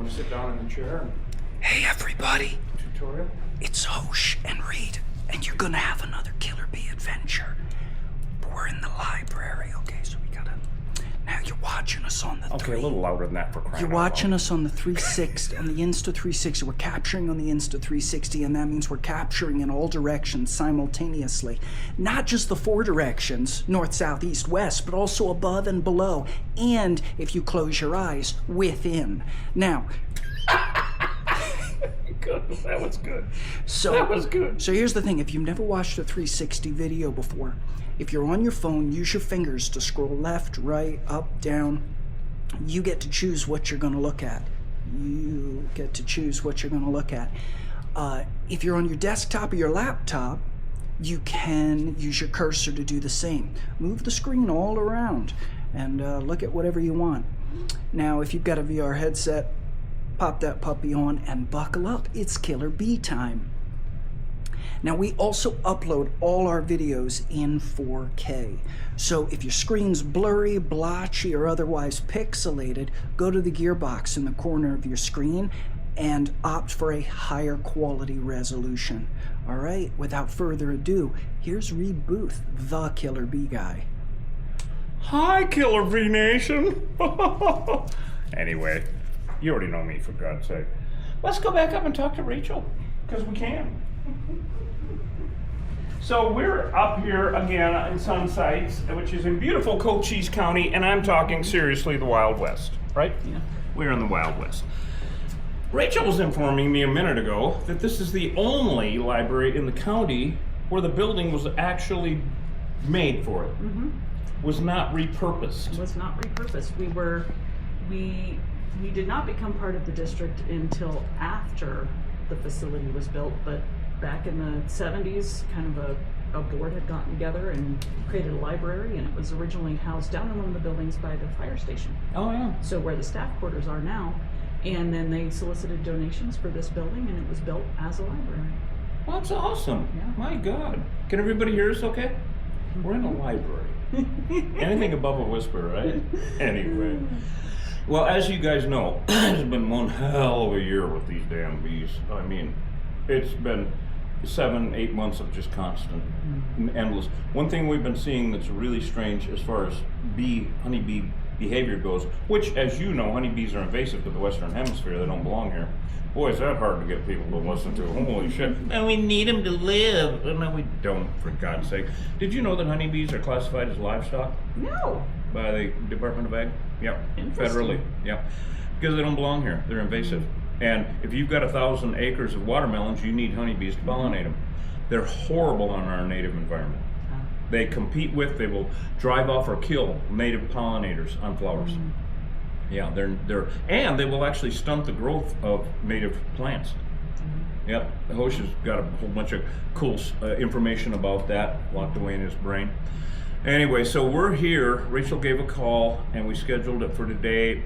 want to sit down in the chair? Hey everybody, Tutorial? it's Hosh and Reed, and you're gonna have another Killer Bee adventure. But we're in the library, okay? So we gotta. Now you're watching us on the. Okay, a little louder than that for crying You're out watching loud. us on the 360, on the Insta 360. We're capturing on the Insta 360, and that means we're capturing in all directions simultaneously. Not just the four directions, north, south, east, west, but also above and below. And if you close your eyes, within. Now. Good. That was good. So, that was good. So here's the thing. If you've never watched a 360 video before, if you're on your phone, use your fingers to scroll left, right, up, down. You get to choose what you're going to look at. You get to choose what you're going to look at. If you're on your desktop or your laptop, you can use your cursor to do the same. Move the screen all around and look at whatever you want. Now, if you've got a VR headset, pop that puppy on and buckle up. It's Killer Bee time. Now, we also upload all our videos in 4K. So if your screen's blurry, blotchy, or otherwise pixelated, go to the gearbox in the corner of your screen and opt for a higher quality resolution. All right, without further ado, here's Reed Booth, the Killer Bee guy. Hi, Killer Bee Nation. Anyway, you already know me, for God's sake. Let's go back up and talk to Rachel, because we can. So we're up here again in Sunsites, which is in beautiful Cochise County, and I'm talking seriously the Wild West, right? Yeah. We're in the Wild West. Rachel was informing me a minute ago that this is the only library in the county where the building was actually made for it. Mm-hmm. Was not repurposed. It was not repurposed. We did not become part of the district until after the facility was built, but back in the 70s, kind of a board had gotten together and created a library, and it was originally housed down in one of the buildings by the fire station. Oh, yeah. So where the staff quarters are now, and then they solicited donations for this building, and it was built as a library. Well, that's awesome. Yeah. My God. Can everybody hear us okay? We're in a library. Anything above a whisper, right? Anyway. Well, as you guys know, it's been one hell of a year with these damn bees. I mean, it's been 7-8 months of just constant, endless. One thing we've been seeing that's really strange as far as honeybee behavior goes, which, as you know, honeybees are invasive to the Western Hemisphere. They don't belong here. Boy, is that hard to get people to listen to. Holy shit. And we need them to live. No, we don't, for God's sake. Did you know that honeybees are classified as livestock? No. By the Department of Ag? Yep. Federally. Yep. Because they don't belong here. They're invasive. And if you've got 1,000 acres of watermelons, you need honeybees to pollinate them. They're horrible on our native environment. They compete with, they will drive off or kill native pollinators on flowers. Yeah, and they will actually stunt the growth of native plants. Yep, Hosh has got a whole bunch of cool information about that locked away in his brain. Anyway, so we're here. Rachel gave a call, and we scheduled it for today.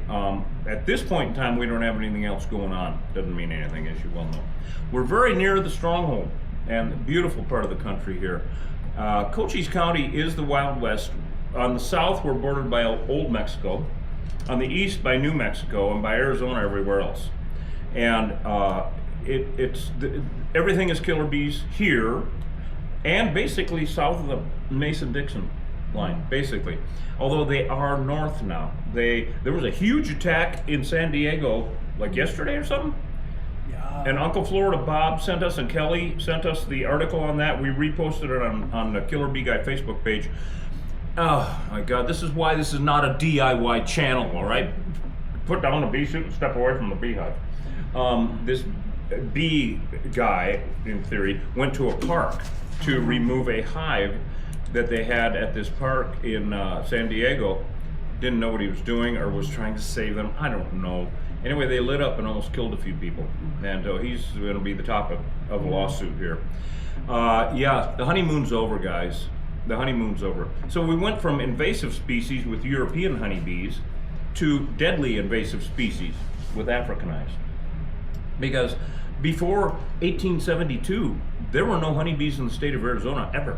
At this point in time, we don't have anything else going on. Doesn't mean anything, as you well know. We're very near the stronghold and the beautiful part of the country here. Cochise County is the Wild West. On the south, we're bordered by Old Mexico. On the east, by New Mexico, and by Arizona, everywhere else. And everything is killer bees here, and basically south of the Mason-Dixon line, basically. Although they are north now. There was a huge attack in San Diego, like yesterday or something. Yeah. And Uncle Florida Bob sent us, and Kelly sent us the article on that. We reposted it on the Killer Bee Guy Facebook page. Oh my God, this is why this is not a DIY channel, all right? Put down the bee suit and step away from the beehive. This bee guy, in theory, went to a park to remove a hive that they had at this park in San Diego. Didn't know what he was doing or was trying to save them. I don't know. Anyway, they lit up and almost killed a few people. And he's going to be the topic of a lawsuit here. Yeah, the honeymoon's over, guys. The honeymoon's over. So we went from invasive species with European honeybees to deadly invasive species with Africanized. Because before 1872, there were no honeybees in the state of Arizona ever.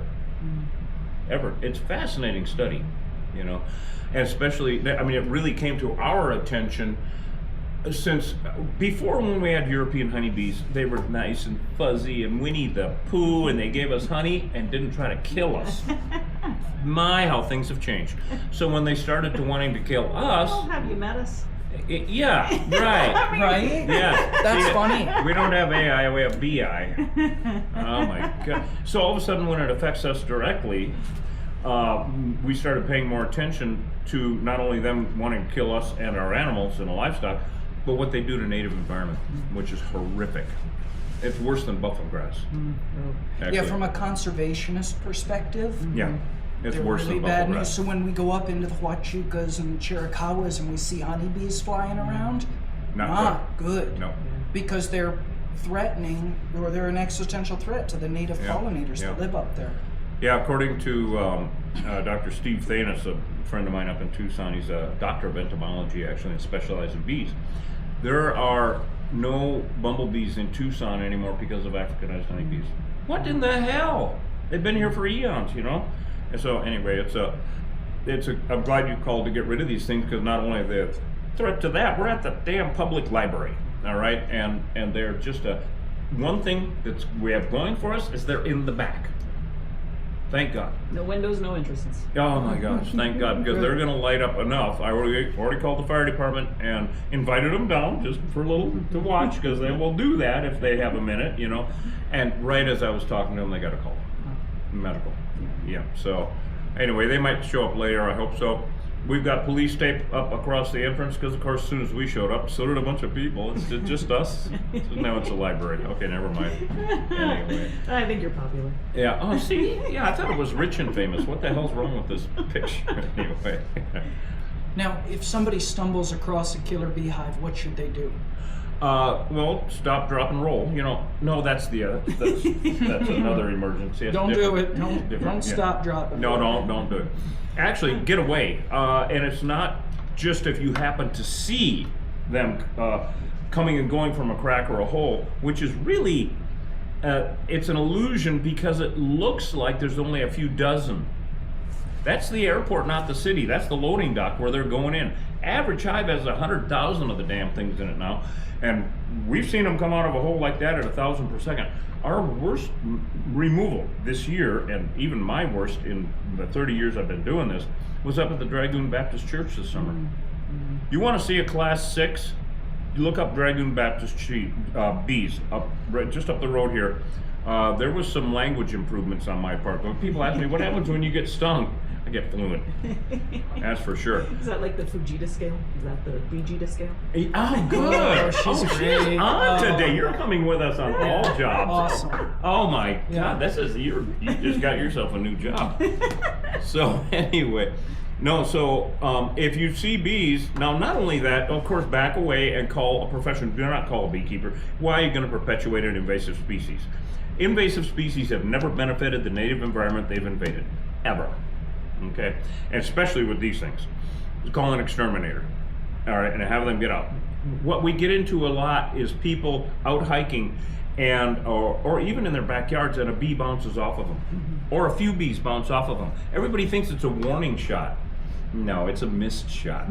Ever. It's a fascinating study, you know. And especially, I mean, it really came to our attention since before, when we had European honeybees, they were nice and fuzzy and Winnie the Pooh, and they gave us honey and didn't try to kill us. My, how things have changed. So when they started to wanting to kill us, Well, have you met us? yeah, right, Right? yeah. That's See, funny. We don't have AI, we have BI. Oh my God! So all of a sudden, when it affects us directly, we started paying more attention to not only them wanting to kill us and our animals and the livestock, but what they do to native environment, which is horrific. It's worse than buffalo grass. Yeah, Actually. from a conservationist perspective, Yeah, it's they're worse really than bad buffalo news. grass. So when we go up into the Huachucas and Chiricahuas and we see honeybees flying around, not good. No. Because they're threatening, or they're an existential threat to the native Yeah, pollinators yeah. that live up there. Yeah, according to Dr. Steve Thanis, a friend of mine up in Tucson, he's a doctor of entomology actually and specializes in bees. There are no bumblebees in Tucson anymore because of Africanized honeybees. What in the hell? They've been here for eons, you know? And so anyway, I'm glad you called to get rid of these things, because not only are they a threat to that, we're at the damn public library, all right? And they're just one thing that we have going for us is they're in the back. Thank God. No windows, no entrances. Oh my gosh, thank God, because they're going to light up enough. I already called the fire department and invited them down just for a little to watch, because they will do that if they have a minute, you know. And right as I was talking to them, they got a call. Medical. Yeah, so anyway, they might show up later, I hope so. We've got police tape up across the entrance, because of course as soon as we showed up, so did a bunch of people. It's just us. So now it's a library. Okay, never mind. Anyway. I think you're popular. Yeah. Oh, see? Yeah, I thought it was rich and famous. What the hell's wrong with this picture? Anyway. Now, if somebody stumbles across a killer beehive, what should they do? Well, stop, drop, and roll. You know, no, that's another emergency. That's Don't do it. different. Don't Yeah. stop, drop it. No, don't do it. Actually, get away. And it's not just if you happen to see them coming and going from a crack or a hole, which is really, it's an illusion, because it looks like there's only a few dozen. That's the airport, not the city. That's the loading dock where they're going in. Average hive has 100,000 of the damn things in it now. And we've seen them come out of a hole like that at 1,000 per second. Our worst removal this year, and even my worst in the 30 years I've been doing this, was up at the Dragoon Baptist Church this summer. You want to see a class 6? You look up Dragoon Baptist bees, just up the road here. There was some language improvements on my part. When people ask me, what happens when you get stung? I get fluent. That's for sure. Is that like the Fujita scale? Is that the Vegeta scale? Oh, good. she's She's great. on Oh. today. You're coming with us on all jobs. Awesome. Oh my Yeah. God, you just got yourself a new job. So anyway, no. So if you see bees, now not only that, of course, back away and call a professional. Do not call a beekeeper. Why are you going to perpetuate an invasive species? Invasive species have never benefited the native environment they've invaded, ever. Okay, and especially with these things. You call an exterminator, all right, and have them get out. What we get into a lot is people out hiking, and or even in their backyards, and a bee bounces off of them, or a few bees bounce off of them. Everybody thinks it's a warning shot. No, it's a missed shot.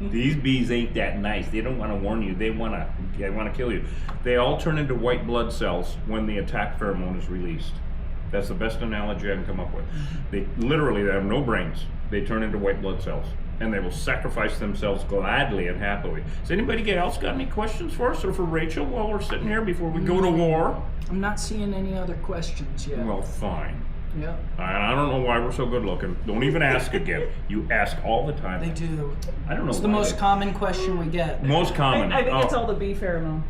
These bees ain't that nice. They don't want to warn you. They want to kill you. They all turn into white blood cells when the attack pheromone is released. That's the best analogy I can come up with. They have no brains. They turn into white blood cells, and they will sacrifice themselves gladly and happily. Does anybody else got any questions for us or for Rachel while we're sitting here before we go to war? I'm not seeing any other questions yet. Well, fine. Yeah, I don't know why we're so good looking. Don't even ask again. You ask all the time. they do. I don't know. It's the why most they- common question we get. Most common. I think it's all the bee pheromone.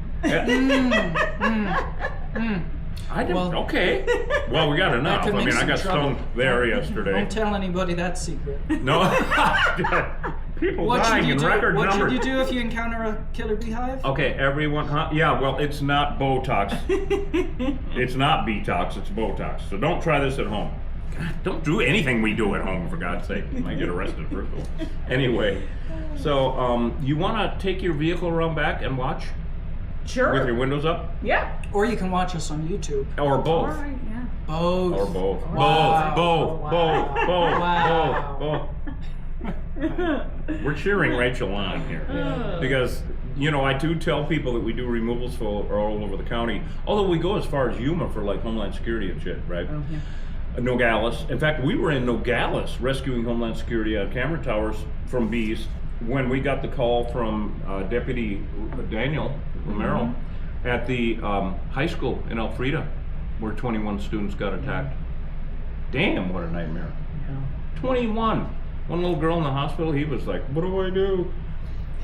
I didn't. Well- okay. Well, we got enough. could I make mean, I some got trouble. stung there yesterday. Don't tell anybody that secret. No. People What should dying you in do? record What numbers. should you do if you encounter a killer beehive? Okay, everyone. Yeah, well, it's not Botox. It's not Botox. It's Botox. So don't try this at home. God, don't do anything we do at home, for God's sake. You might get arrested first of all. Anyway, so you want to take your vehicle around back and watch Sure. with your windows up, Yeah. Or you can watch us on YouTube. or both. All right. Yeah. Both. Or both. Wow. Both. Wow. Both. Wow. We're cheering Rachel on here because You know, I do tell people that we do removals for all over the county. Although we go as far as Yuma for like Homeland Security and shit, right? Oh, yeah. Nogales. In fact, we were in Nogales rescuing Homeland Security out of camera towers from bees when we got the call from Deputy Daniel Romero at the high school in Elfrida, where 21 students got attacked. Damn, what a nightmare. Yeah. 21. One little girl in the hospital, he was like, what do I do?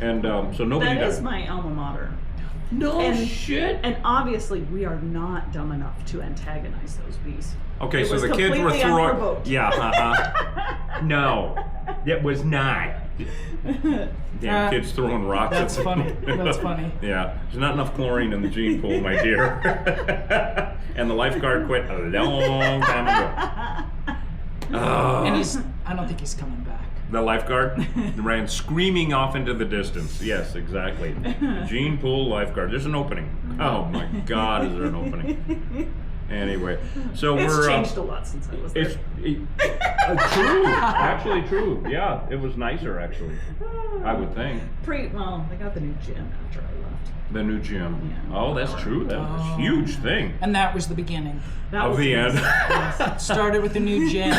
And so nobody That died. is my alma mater. No And- shit. And obviously, we are not dumb enough to antagonize those bees. Okay, It so was the kids were completely throwing. unprovoked. Yeah, no, it was not. Damn kids throwing rocks. That's at funny. That's funny. Yeah, there's not enough chlorine in the gene pool, my dear. And the lifeguard quit a long time ago. Oh. And I don't think he's coming back. The lifeguard ran screaming off into the distance. Yes, exactly. The gene pool lifeguard. There's an opening. Oh my God, is there an opening? Anyway, so It's we're changed a lot since I was there. True, actually true. Yeah, it was nicer actually. I would think Well, I got the new gym after I left. the new gym. Yeah. Oh, that's true. That was a huge thing And that was the beginning. That of was the end. Yes. Started with the new gym,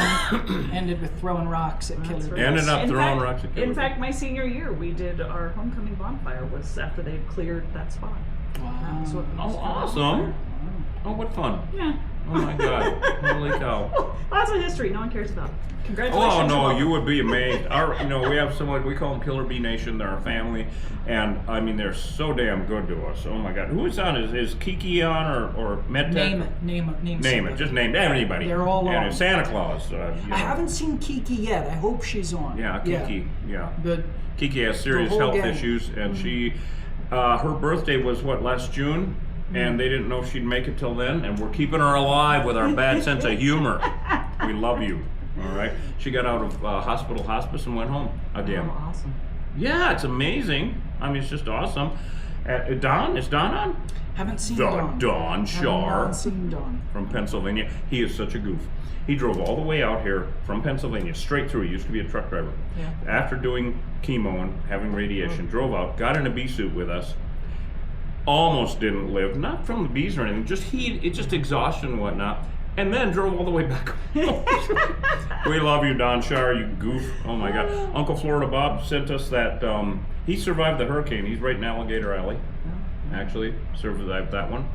ended with throwing rocks at That's Killer right. Bees. Ended up In throwing fact- rocks at Killer In fact, my senior year, we did our homecoming bonfire was after they cleared that spot. Wow. So it Oh, was awesome! Oh, what fun! Yeah. Oh my God! Holy cow! Lots of history no one cares about. Congratulations. Oh no, Will. you would be amazed. We have someone we call them Killer Bee Nation. They're our family, and I mean they're so damn good to us. Oh my God, who is on? Is Kiki on or MedTech? Name it. Name Name somebody. it. Just name anybody. They're all and on. it's Santa Claus. You I know. haven't seen Kiki yet. I hope she's on. Yeah, Kiki. Yeah. But Kiki has serious whole health gang. issues, and she, her birthday was last June, and they didn't know she'd make it till then, and we're keeping her alive with our bad sense of humor. We love you. All right. She got out of hospice and went home again. Oh, awesome. Yeah, it's amazing. I mean, it's just awesome. Don, is Don on? haven't seen Don Dawn. Shar Haven't seen Dawn. from Pennsylvania. He is such a goof. He drove all the way out here from Pennsylvania, straight through. He used to be a truck driver. Yeah. After doing chemo and having radiation, drove out, got in a bee suit with us. Almost didn't live, not from the bees or anything, just exhaustion and whatnot. And then drove all the way back home. We love you, Don Shar, you goof. Oh my God. Uncle Florida Bob sent us that, he survived the hurricane. He's right in Alligator Alley, actually, survived that one.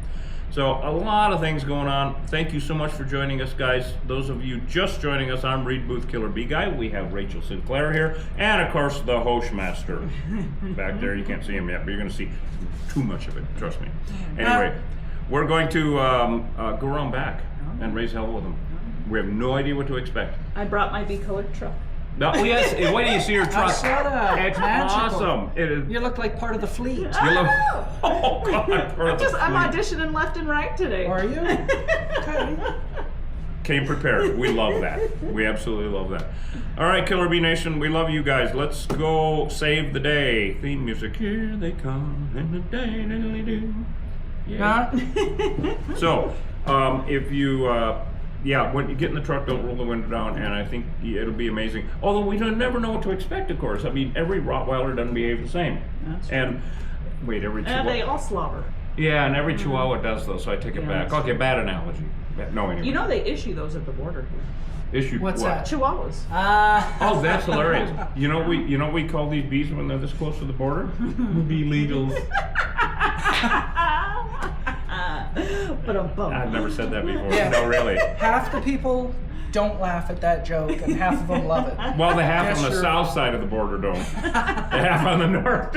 So a lot of things going on. Thank you so much for joining us, guys. Those of you just joining us, I'm Reed Booth, Killer Bee Guy. We have Rachel Sinclair here, and of course the Hoshmaster back there. You can't see him yet, but you're going to see too much of it. Trust me. Anyway, we're going to go around back and raise hell with them. We have no idea what to expect. I brought my bee-colored truck. No, yes. Wait till you see your I truck. saw that. It's Magical. awesome. It is. You look like part of the fleet. You look. Oh God! I'm auditioning left and right today. Are you? Okay. Came prepared. We love that. We absolutely love that. All right, Killer Bee Nation, we love you guys. Let's go save the day. Theme music. Here they come in the day, diddly do. Yeah. Huh? So, if you, when you get in the truck, don't roll the window down, and I think it'll be amazing. Although we don't never know what to expect, of course. I mean, every Rottweiler doesn't behave the same. That's true. And wait, every Chihuahua. They all slobber. Yeah, and every Chihuahua does though, so I take it Yeah, back. that's Okay, bad analogy. No, anyway. You know they issue those at the border here. Issue What's what? that? Chihuahuas. Oh, that's hilarious. You know we call these bees when they're this close to the border? Bee legals. But a bum. I've never said that before. Yeah. No, really. Half the people don't laugh at that joke, and half of them love it. Well, the half Yeah, on the sure. south side of the border don't. The half on the north.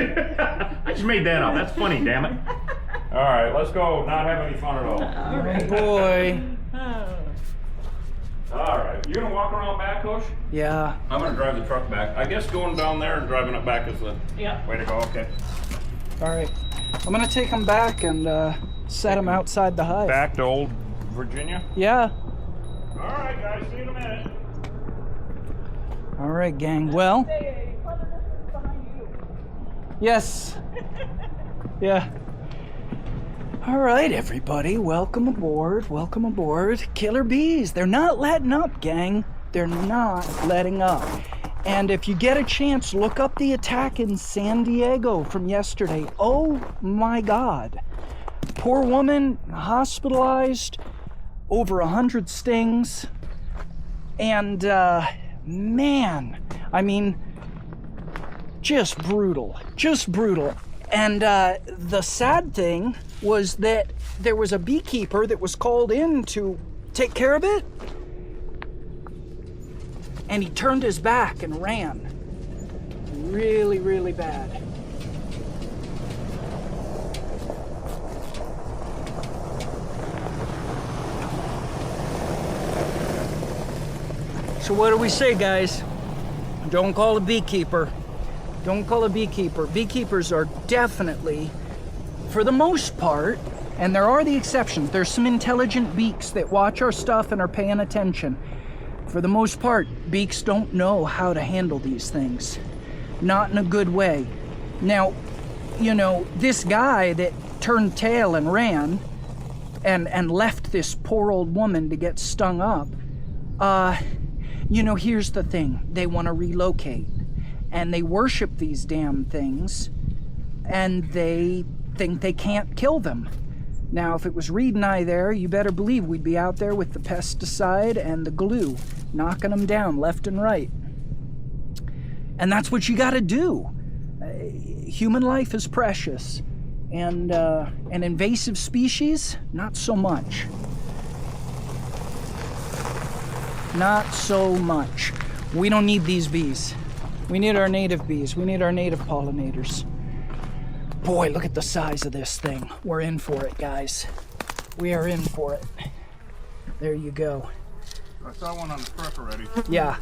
I just made that up. That's funny, damn it. All right, let's go. Not have any fun at all. Oh boy. All right, you gonna walk around back, Coach? Yeah. I'm gonna drive the truck back. I guess going down there and driving it back is the Yeah. way to go. Okay. All right. I'm gonna take them back and set them outside the hive. Back to old Virginia. Yeah. All right, guys. See you in a minute. All right, gang. Well. Hey, behind you. Yes. Yeah. All right, everybody. Welcome aboard. Welcome aboard. Killer bees. They're not letting up, gang. They're not letting up. And if you get a chance, look up the attack in San Diego from yesterday. Oh my God. Poor woman, hospitalized, over 100 stings. And man, I mean, just brutal, just brutal. And the sad thing was that there was a beekeeper that was called in to take care of it, and he turned his back and ran. Really, really bad. So what do we say, guys? Don't call a beekeeper. Don't call a beekeeper. Beekeepers are definitely, for the most part, and there are the exceptions, there's some intelligent beaks that watch our stuff and are paying attention. For the most part, beaks don't know how to handle these things. Not in a good way. Now, you know, this guy that turned tail and ran and left this poor old woman to get stung up, you know, here's the thing. They want to relocate. And they worship these damn things. And they think they can't kill them. Now, if it was Reed and I there, you better believe we'd be out there with the pesticide and the glue, knocking them down left and right. And that's what you got to do. Human life is precious. And an invasive species, not so much. Not so much. We don't need these bees. We need our native bees. We need our native pollinators. Boy, look at the size of this thing. We're in for it, guys. We are in for it. There you go. I saw one on the truck already. Yeah.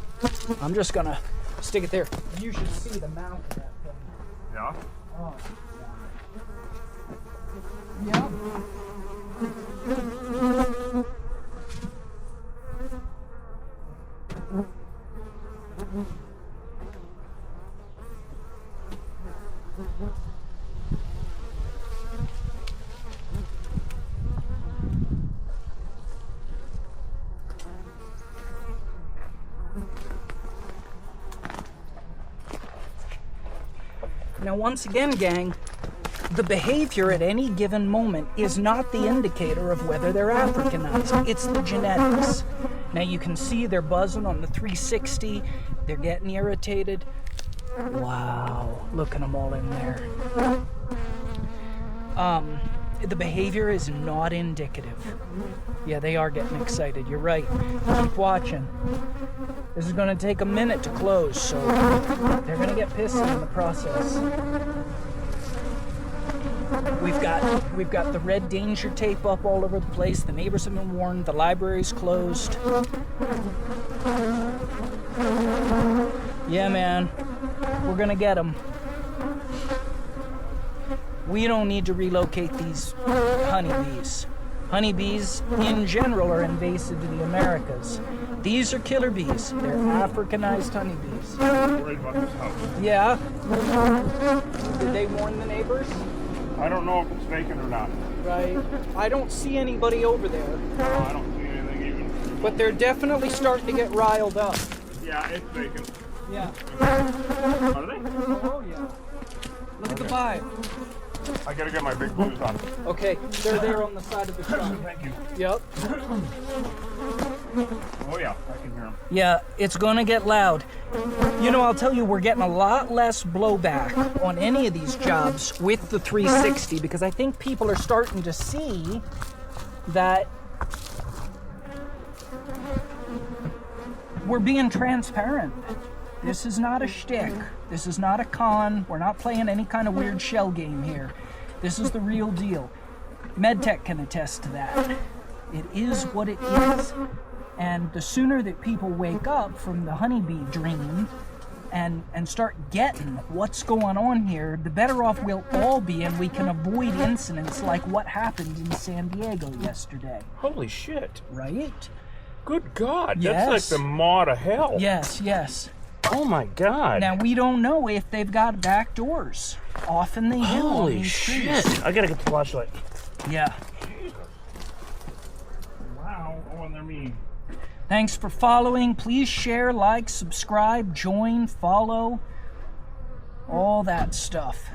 I'm just gonna stick it there. You should see the mouth of that thing. Yeah? Oh, yeah. Now, once again, gang, the behavior at any given moment is not the indicator of whether they're Africanized. It's the genetics. Now, you can see they're buzzing on the 360. They're getting irritated. Wow, look at them all in there. The behavior is not indicative. Yeah, they are getting excited. You're right. Keep watching. This is going to take a minute to close, so they're going to get pissy in the process. We've got the red danger tape up all over the place. The neighbors have been warned. The library's closed. Yeah, man. We're going to get them. We don't need to relocate these honeybees. Honeybees, in general, are invasive to the Americas. These are killer bees. They're Africanized honeybees. I'm worried about this house. Yeah? Did they warn the neighbors? I don't know if it's vacant or not. Right. I don't see anybody over there. No, I don't see anything even. But they're definitely starting to get riled up. Yeah, it's vacant. Yeah. Are they? Oh, yeah. Look at the vibe. I gotta get my big boots on. Okay, they're there on the side of the truck. Thank you. Yep. Oh yeah, I can hear them. Yeah, it's gonna get loud. You know, I'll tell you, we're getting a lot less blowback on any of these jobs with the 360 because I think people are starting to see that we're being transparent. This is not a shtick. This is not a con. We're not playing any kind of weird shell game here. This is the real deal. MedTech can attest to that. It is what it is. And the sooner that people wake up from the honeybee dream and start getting what's going on here, the better off we'll all be, and we can avoid incidents like what happened in San Diego yesterday. Holy shit. Right? Good God. Yes. That's like the maw to hell. Yes, yes. Oh my God. Now, we don't know if they've got back doors. Often they do. Holy shit. I gotta get the flashlight. Yeah. Wow. Oh, and they're mean. Thanks for following. Please share, like, subscribe, join, follow, all that stuff.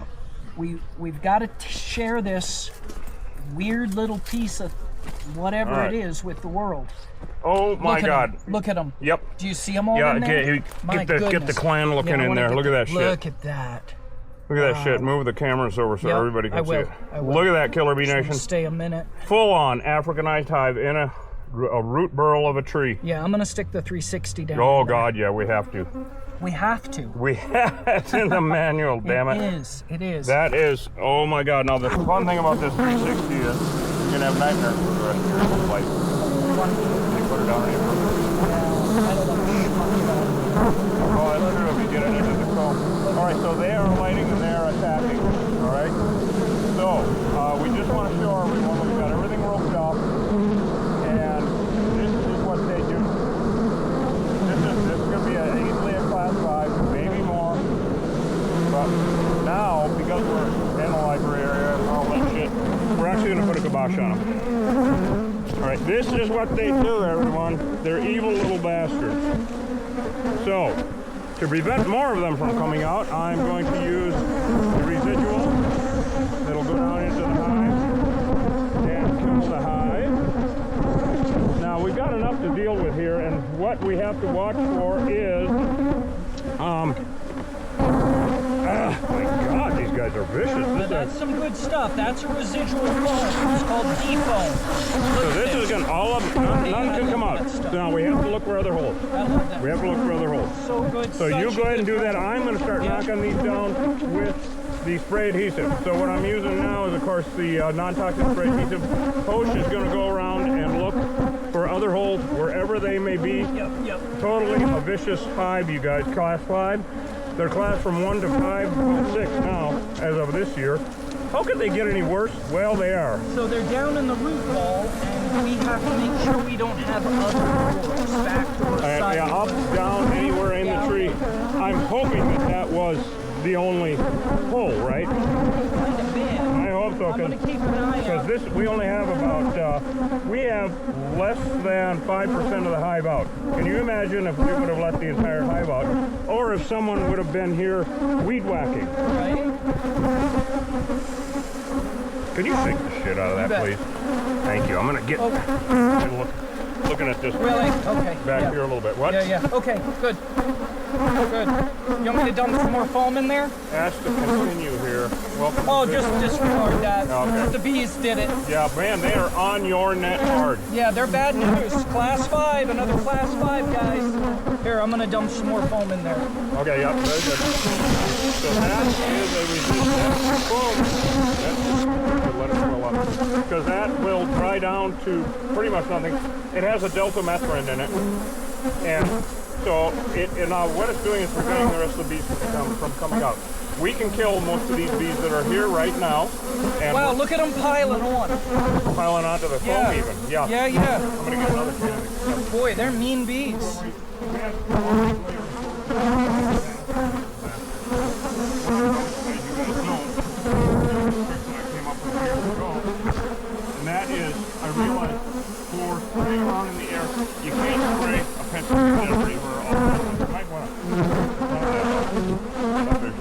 We've got to share this weird little piece of whatever it is with the world. Oh my God! Look at them. Yep. Do you see them all Yeah, in there? get the clan looking in there. Look at that shit. Look at that. Look at that shit. Move the cameras over so everybody can see it. I will. Look at that, Killer Bee Just Nation. stay a minute. Full on Africanized hive in a root burrow of a tree. Yeah, I'm gonna stick the 360 down. Oh God, yeah, we have to. We have to. We have it's in the manual, damn it. It is. That is, oh my God. Now the fun thing about this 360 is you're gonna have nightmares for the rest of your whole life. They put it down on your Oh, that's true if you get it into the comb. Alright, so they are lighting and they are attacking. Alright? So, we just want to show everyone we've got everything roped off. And this is what they do. This is going to be easily a class 5, maybe more. But now, because we're in the library area and all that shit, we're actually going to put a kibosh on them. Alright, this is what they do, everyone. They're evil little bastards. So, to prevent more of them from coming out, I'm going to use the residual that'll go down into the hive and kill the hive. Now, we've got enough to deal with here, and what we have to watch for is, my God, these guys are vicious. That's some good stuff. That's a residual foam. It's called defoam. So this is going to, all of them, none can come out. Now we have to look for other holes. We have to look for other holes. So good. So you go ahead and do that. I'm going to start knocking these down with the spray adhesive. So what I'm using now is, of course, the non-toxic spray adhesive. Post is going to go around and look for other holes wherever they may be. Yep. Totally a vicious hive, you guys. Class 5. They're classed from 1 to 5, well, 6 now, as of this year. How could they get any worse? Well, they are. So they're down in the root ball, and we have to make sure we don't have other doors, back doors, side Yeah, up, doors. down, anywhere in the tree. I'm hoping that was the only hole, right? Kind of big. I hope so, I'm going to keep an eye because out. this, we only have about, we have less than 5% of the hive out. Can you imagine if we would have let the entire hive out? Or if someone would have been here weed whacking? Right? Can you shake the shit out of that, please? Thank you. I'm going to get looking at this Really? Okay. back here a little bit. What? Yeah. Okay, good. Good. You want me to dump some more foam in there? Ask to continue here. Welcome. Oh, just disregard that. Okay. The bees did it. Yeah, man, they are on your net hard. Yeah, they're bad news. Class 5, another class 5, guys. Here, I'm going to dump some more foam in there. Okay, yep, very good. So that is a resistant foam. Let it swell up. Because that will dry down to pretty much nothing. It has a delta methrin in it. And so, now what it's doing is preventing the rest of the bees from coming out. We can kill most of these bees that are here right now. And Wow, look at them piling on. piling onto the foam even. Yeah. Yeah. I'm going to get another can. Boy, they're mean bees. And that is, I realized, for spraying around in the air, you can't spray a pencil everywhere all the time. You might want to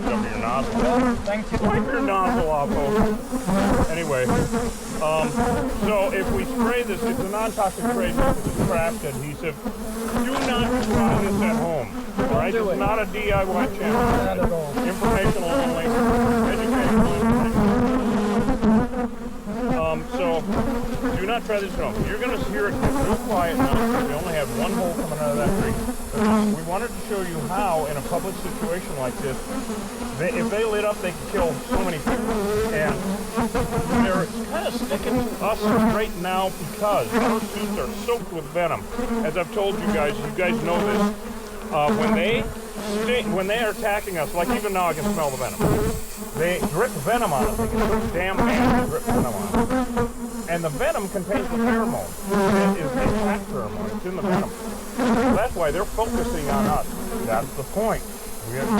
shove your nozzle. Thank you. Wipe your nozzle off, folks. Anyway, so if we spray this, it's a non-toxic spray, it's craft adhesive. Do not try this at home. Alright, this is not a DIY channel. Not at all. Informational only, educational information. So do not try this at home. You're going to hear it real quiet now. We only have one hole coming out of that tree. We wanted to show you how, in a public situation like this, if they lit up, they could kill so many people. And they're kind of sticking to us right now because our suits are soaked with venom. As I've told you guys know this. When they are attacking us, like even now I can smell the venom. They drip venom on us. They can put damn man and drip venom on us. And the venom contains the pheromone. It is the attack pheromone. It's in the venom. So that's why they're focusing on us. That's the point. We have to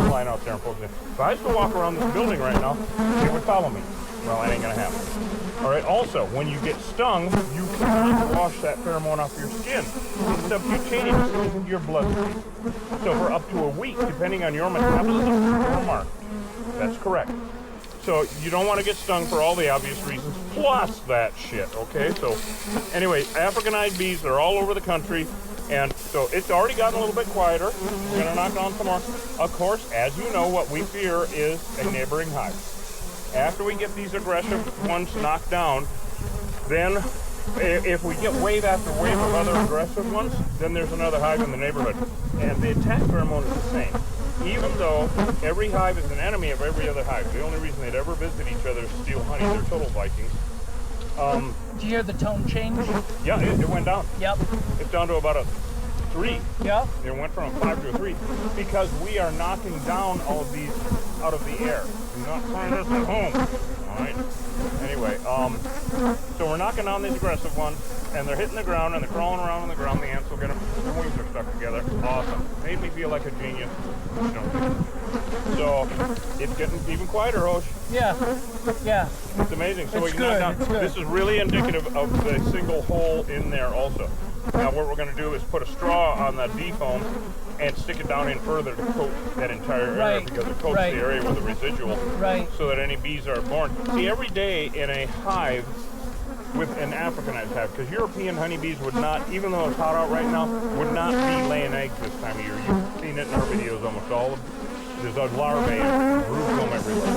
line out there and focus. If I was to walk around this building right now, they would follow me. Well, that ain't gonna happen. All right, also, when you get stung, you cannot wash that pheromone off your skin. It's subcutaneous in your bloodstream. So for up to a week, depending on your metabolism, you're marked. That's correct. So you don't want to get stung for all the obvious reasons, plus that shit, okay? So anyway, Africanized bees, they're all over the country. And so it's already gotten a little bit quieter. We're gonna knock on some more. Of course, as you know, what we fear is a neighboring hive. After we get these aggressive ones knocked down, then if we get wave after wave of other aggressive ones, then there's another hive in the neighborhood. And the attack pheromone is the same. Even though every hive is an enemy of every other hive. The only reason they'd ever visit each other is to steal honey. They're total Vikings. Do you hear the tone change? Yeah, it went down. Yep. It's down to about a 3. Yep. It went from a 5 to a 3 because we are knocking down all of these out of the air. Do not try this at home. All right. Anyway, so we're knocking down these aggressive ones, and they're hitting the ground, and they're crawling around on the ground. The ants will get them. Their wings are stuck together. Awesome. Made me feel like a genius. So it's getting even quieter, Hosh. Yeah. Yeah. It's amazing. So It's we can good, knock it's down. good. This is really indicative of the single hole in there also. Now what we're going to do is put a straw on the defoam and stick it down in further to coat that entire area Right, because it coats right. the area with a residual Right. so that any bees are born. See, every day in a hive with an Africanized hive, because European honeybees would not, even though it's hot out right now, would not be laying eggs this time of year. You've seen it in our videos, almost all of them. There's a larvae and brood comb everywhere.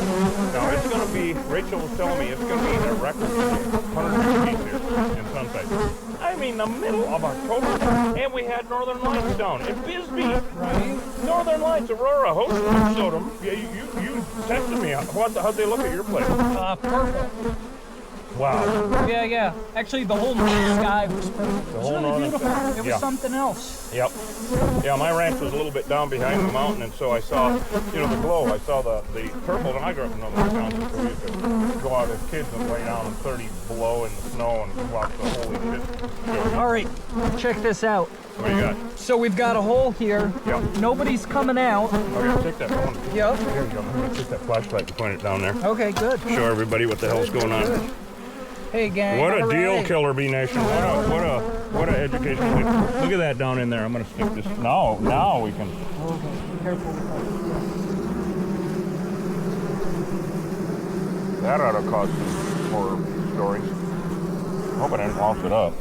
Now it's going to be, Rachel was telling me, it's going to be a record 100 degrees here in Sunsites. I mean, the middle of October, and we had Northern Lights down in Bisbee. Right. Northern Lights, Aurora, Host, you showed them. Yeah, you texted me. How'd they look at your place? Purple. Wow. Yeah, yeah. Actually, the whole night sky was purple. It was whole really northern beautiful. sky. It was Yeah. something else. Yep. Yeah, my ranch was a little bit down behind the mountain, and so I saw, the glow. I saw the purple, and I grew up in Northern Wisconsin, so we used to go out as kids and lay down in 30 below in the snow and watch the holy shit. All right, check this out. What do you got? So we've got a hole here. Yep. Nobody's coming out. Okay, take that phone. Yep. Here you go. I'm going to take that flashlight and point it down there. Okay, good. Show everybody what the hell's going on. Hey, gang. What a all deal, right. Killer Bee Nation. What a education. Look at that down in there. I'm going to stick this. Now we can. Okay, be careful. That ought to cause some horror stories. Hope I didn't wash it up.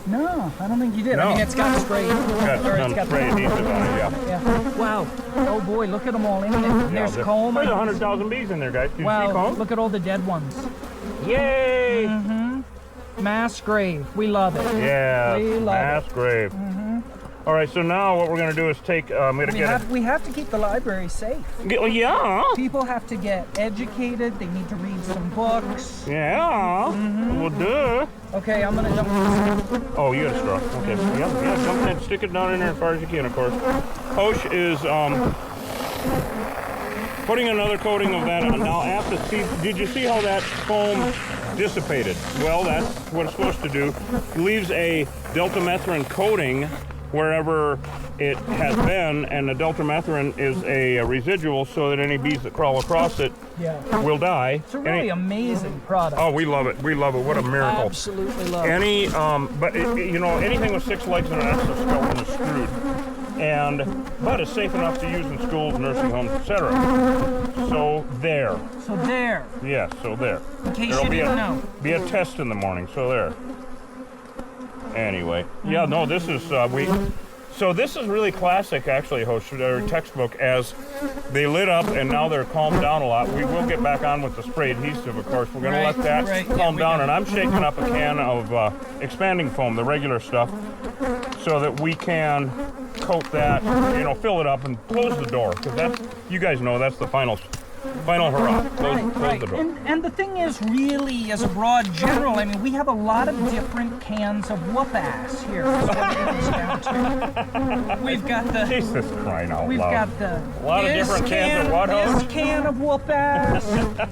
No, I don't think you did. No. I mean, it's got spray. Got Or some it's got spray adhesive on it, yeah. Yeah. Wow. Oh boy, look at them all in there. There's comb. There's 100,000 bees in there, guys. Can you see Wow, comb? look at all the dead ones. Yay! Mass grave. We love it. Yeah, We love mass grave. All right, so now what we're going to do is take, I'm going to get We have to keep the library safe. yeah. People have to get educated. They need to read some books. Yeah. Well, duh. Okay, I'm gonna dump. Oh, you got a straw. Okay. Yeah, dump it, stick it down in there as far as you can, of course. Hosh is putting another coating of that on. Now, after did you see how that foam dissipated? Well, that's what it's supposed to do. It leaves a deltamethrin coating wherever it has been, and the deltamethrin is a residual so that any bees that crawl across it will die. It's a really amazing product. Oh, we love it. We love it. What a miracle. Absolutely love it. Any, but anything with 6 legs and an exoskeleton is screwed. But it's safe enough to use in schools, nursing homes, etc. So there. So there. Yes, so there. In case There'll you didn't know. Be a test in the morning, so there. Anyway, yeah, no, this is, so this is really classic, actually, Host, their textbook, as they lit up and now they're calmed down a lot. We will get back on with the spray adhesive, of course. We're going to let that calm down, and I'm shaking up a can of expanding foam, the regular stuff, so that we can coat that, fill it up and close the door, because that's, you guys know, that's the final hurrah. Close the door. And the thing is, really, as a broad general, I mean, we have a lot of different cans of whoop-ass here. Is what it comes down to. We've got the... Jesus crying out We've loud. got the... A lot of different cans of what, This can of whoop-ass,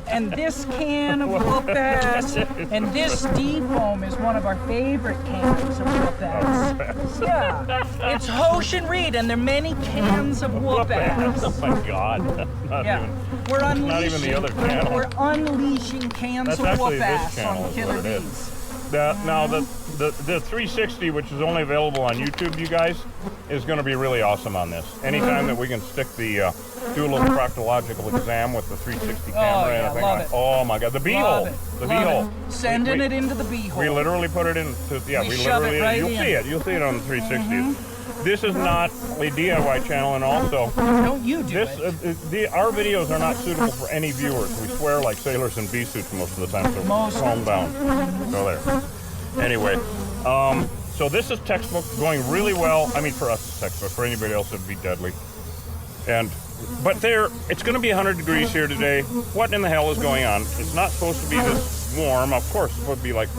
and this can of whoop-ass, and this D-foam is one of our favorite cans of whoop-ass. Yeah. It's Hosh and Reed, and there are many cans of whoop-ass. Oh my God. Not Yeah. even. We're unleashing. Not even the other channel. We're unleashing cans That's of actually whoop this ass channel on is killer what it is. bees. Now the 360, which is only available on YouTube, you guys, is going to be really awesome on this. Anytime that we can stick the do a little proctological exam with the 360 camera and a thing like, oh my God, the bee hole, the bee hole, sending it into the bee hole. We literally put it into we shove literally it right you'll see it on the 360. This is not a DIY channel, and also don't you do it. Our videos are not suitable for any viewers. We swear like sailors in bee suits most of the time, so calm down. Go there. Anyway, so this is textbook, going really well. I mean, for us it's textbook. For anybody else it'd be deadly. But it's going to be 100 degrees here today. What in the hell is going on? It's not supposed to be this warm. Of course, it's supposed to be like,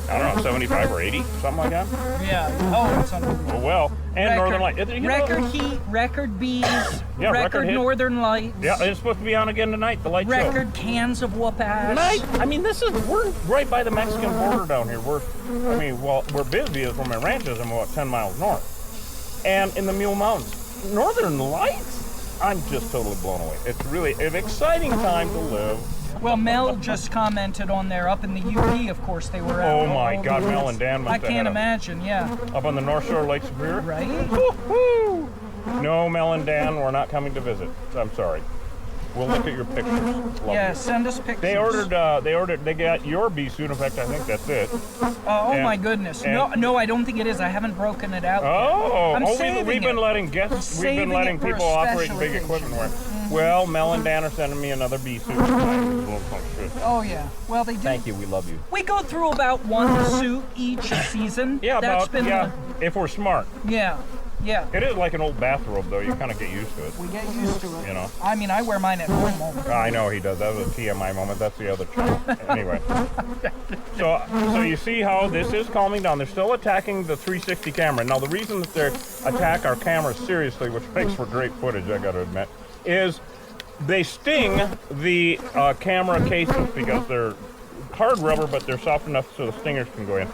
I don't know, 75 or 80, something like that. Yeah. Oh, it's unbelievable. Oh well, and Northern Lights. Record heat, record bees, yeah, record Northern Lights. Yeah, it's supposed to be on again tonight. The light show. Record cans of whoop ass. I mean, we're right by the Mexican border down here. We're busy as from my ranches and about 10 miles north, and in the Mule Mountains, Northern Lights. I'm just totally blown away. It's really an exciting time to live. Well, Mel just commented on there up in the UP. Of course, they were out. Oh my God, Mel and Dan must have I can't imagine. Yeah. Up on the North Shore of Lake Superior. Right. Woo-hoo! No, Mel and Dan were not coming to visit. I'm sorry. We'll look at your pictures. Yeah, send us pictures. They got your bee suit. In fact, I think that's it. Oh my goodness. No, I don't think it is. I haven't broken it out. We've been letting people operate big equipment where. Well, Mel and Dan are sending me another bee suit. Oh yeah. Well, they do. Thank you. We love you. We go through about one suit each season. Yeah, if we're smart. Yeah. Yeah. It is like an old bathrobe, though. You kind of get used to it. We get used to it. You know. I mean, I wear mine at home all the time. I know he does. That was a TMI moment. That's the other channel. Anyway. So you see how this is calming down. They're still attacking the 360 camera. Now, the reason that they attack our cameras seriously, which makes for great footage, I got to admit, is they sting the camera cases because they're hard rubber, but they're soft enough so the stingers can go in.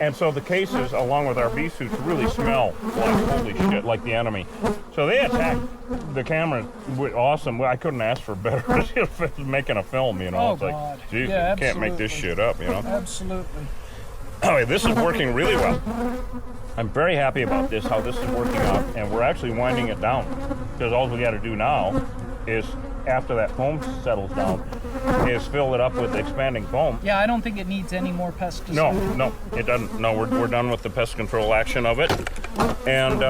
And so the cases, along with our bee suits, really smell like holy shit, like the enemy. So they attack the camera with awesome. Well, I couldn't ask for better. It's making a film, you know. Oh, it's like, God. geez, Yeah, you can't make this shit up, you know. Absolutely. Anyway, this is working really well. I'm very happy about this, how this is working out, and we're actually winding it down. Because all we got to do now is, after that foam settles down, is fill it up with expanding foam. Yeah, I don't think it needs any more pesticide. No, it doesn't. No, we're done with the pest control action of it. And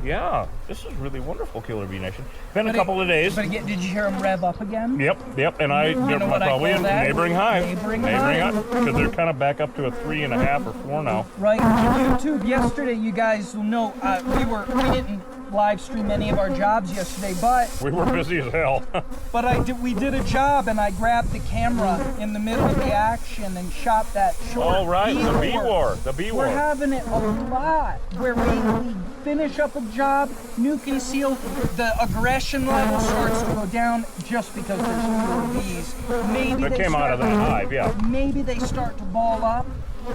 yeah, this is really wonderful, Killer Bee Nation. Been a couple of days. But again, did you hear them rev up again? Yep. And You know what I probably call a that? neighboring hive. Neighboring hive. Because they're kind of back up to a 3.5 or 4 now. Right. YouTube. Yesterday, you guys will know we didn't live stream any of our jobs yesterday, but we were busy as hell. But we did a job, and I grabbed the camera in the middle of the action and shot that short. All right, the bee war. We're having it a lot where we finish up a job, nuke seal, the aggression level starts to go down just because there's fewer bees. Maybe that came out of that hive, yeah. Maybe they start to ball up,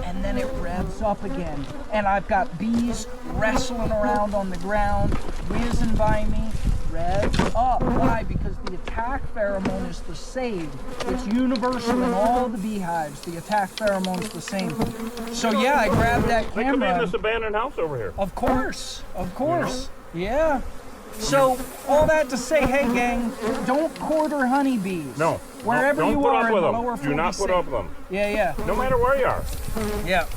and then it revs up again. And I've got bees wrestling around on the ground, whizzing by me, rev up. Why? Because the attack pheromone is the same. It's universal in all the beehives. The attack pheromone is the same. So yeah, I grabbed that camera. They could be in this abandoned house over here. Of course. Yeah. So all that to say, hey gang, don't quarter honeybees. No. Wherever don't you put are up with in the them. lower Do not put up with them. Yeah. No matter where you are. Yeah.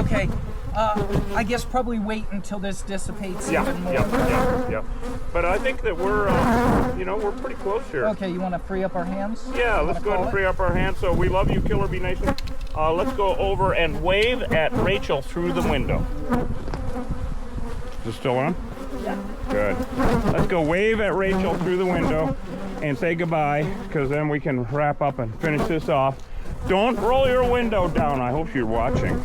Okay. I guess probably wait until this dissipates even more. Yeah. But I think that we're pretty close here. Okay, you want to free up our hands? Yeah, let's go ahead and free up our hands. So we love you, Killer Bee Nation. Let's go over and wave at Rachel through the window. Is it still on? Yeah. Good. Let's go wave at Rachel through the window and say goodbye, because then we can wrap up and finish this off. Don't roll your window down. I hope you're watching.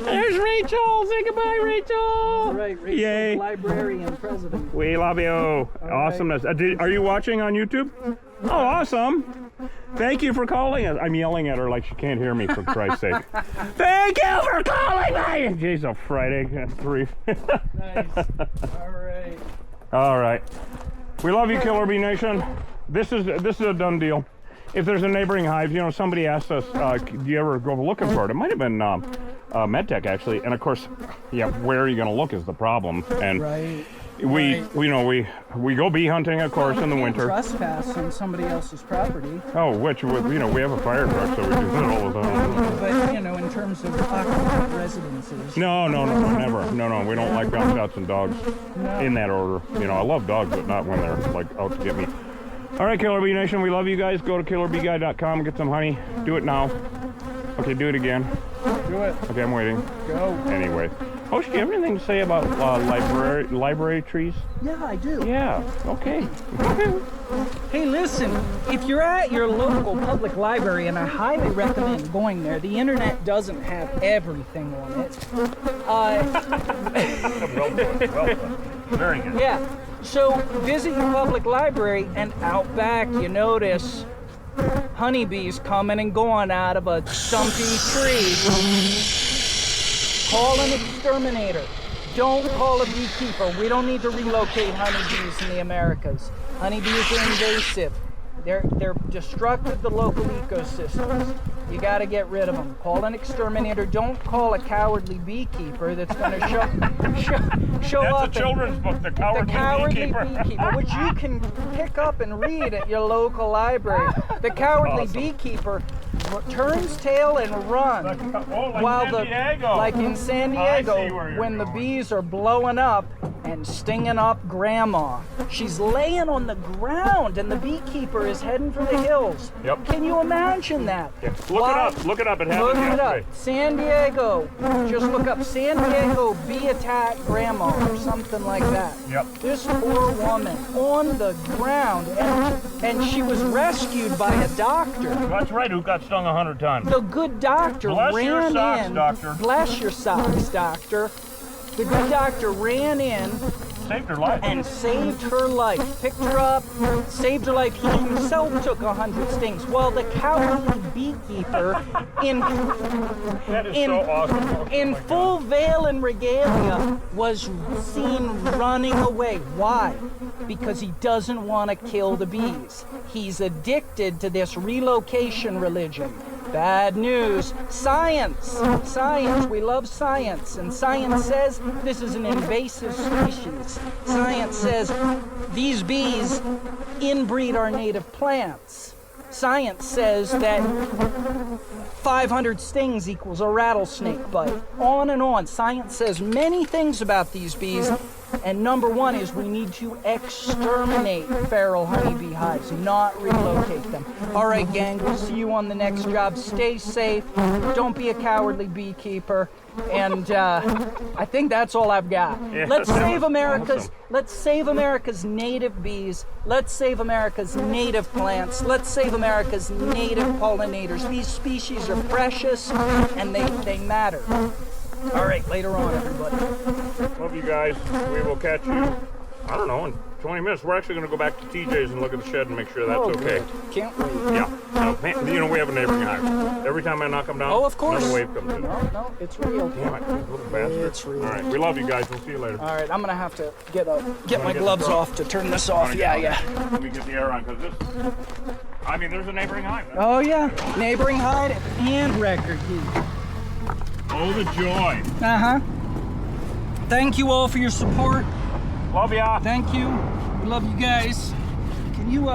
There's Rachel. Say goodbye, Rachel. All right, Rachel, yay. librarian president. We love you. Awesomeness. Are you watching on YouTube? Oh, awesome. Thank you for calling us. I'm yelling at her like she can't hear me, for Christ's sake. Thank you for calling me. Jeez, a Friday at 3. Nice. All right. All right. We love you, Killer Bee Nation. This is a done deal. If there's a neighboring hive, you know, somebody asked us, do you ever go looking for it? It might have been MedTech, actually. And of course, yeah, where are you going to look is the problem. And Right. we go bee hunting, of course, in the winter. Trespass on somebody else's property. Oh, which, you know, we have a fire truck, so we do that all the time. But, you know, in terms of occupied residences. No, never. No, we don't like bounce outs and dogs in that order. You know, I love dogs, but not when they're, like, out to get me. All right, Killer Bee Nation, we love you guys. Go to killerbeeguy.com and get some honey. Do it now. Okay, do it again. Do it. Okay, I'm waiting. Go. Anyway. Hosh, do you have anything to say about library trees? Yeah, I do. Yeah, okay. Hey, listen, if you're at your local public library, and I highly recommend going there, the internet doesn't have everything on it. Well done. Very good. Yeah, so visit your public library, and out back you notice honeybees coming and going out of a stumpy tree. Call an exterminator. Don't call a beekeeper. We don't need to relocate honeybees in the Americas. Honeybees are invasive. They're destructive to local ecosystems. You got to get rid of them. Call an exterminator. Don't call a cowardly beekeeper that's going to show That's up. a children's book, The Cowardly Beekeeper. Which you can pick up and read at your local library. The Cowardly Awesome. Beekeeper turns tail and runs. Like in San Diego, when the bees are blowing up and stinging up grandma. She's laying on the ground and the beekeeper is heading for the hills. Yep. Can you imagine that? Yeah. Look it up. It happened Look it yesterday. up. San Diego. Just look up San Diego bee attack grandma or something like that. Yep. This poor woman on the ground, and she was rescued by a doctor. That's right, who got stung 100 times. The good doctor Bless ran your socks, in. doctor. Bless your socks, doctor. The good doctor ran in Saved her life. and saved her life. Picked her up, saved her life. He himself took 100 stings. While the cowardly beekeeper, That is so awesome. in full veil and regalia, was seen running away. Why? Because he doesn't want to kill the bees. He's addicted to this relocation religion. Bad news. Science. Science. We love science. And science says this is an invasive species. Science says these bees inbreed our native plants. Science says that 500 stings equals a rattlesnake bite. On and on. Science says many things about these bees. And number one is we need to exterminate feral honeybee hives, not relocate them. All right, gang, we'll see you on the next job. Stay safe. Don't be a cowardly beekeeper. And I think that's all I've got. Yeah, Let's that save was America's. awesome. Let's save America's native bees. Let's save America's native plants. Let's save America's native pollinators. These species are precious, and they matter. All right, later on, everybody. Love you guys. We will catch you, I don't know, in 20 minutes. We're actually going to go back to TJ's and look at the shed and make sure that's okay. Good. Can't wait. Yeah. No, man, you know, we have a neighboring hive. Every time I knock them down, Oh, of course. another wave comes in. No, it's real. Damn it, little bastard. It's real. All right, we love you guys. We'll see you later. All right, I'm gonna have to get my get gloves the- off to turn this off. Yeah. Let me get the air on, because this, I mean, there's a neighboring hive. Oh yeah, neighboring hide and record keep. Oh, the joy. Thank you all for your support. Love ya. Thank you. We love you guys. Can you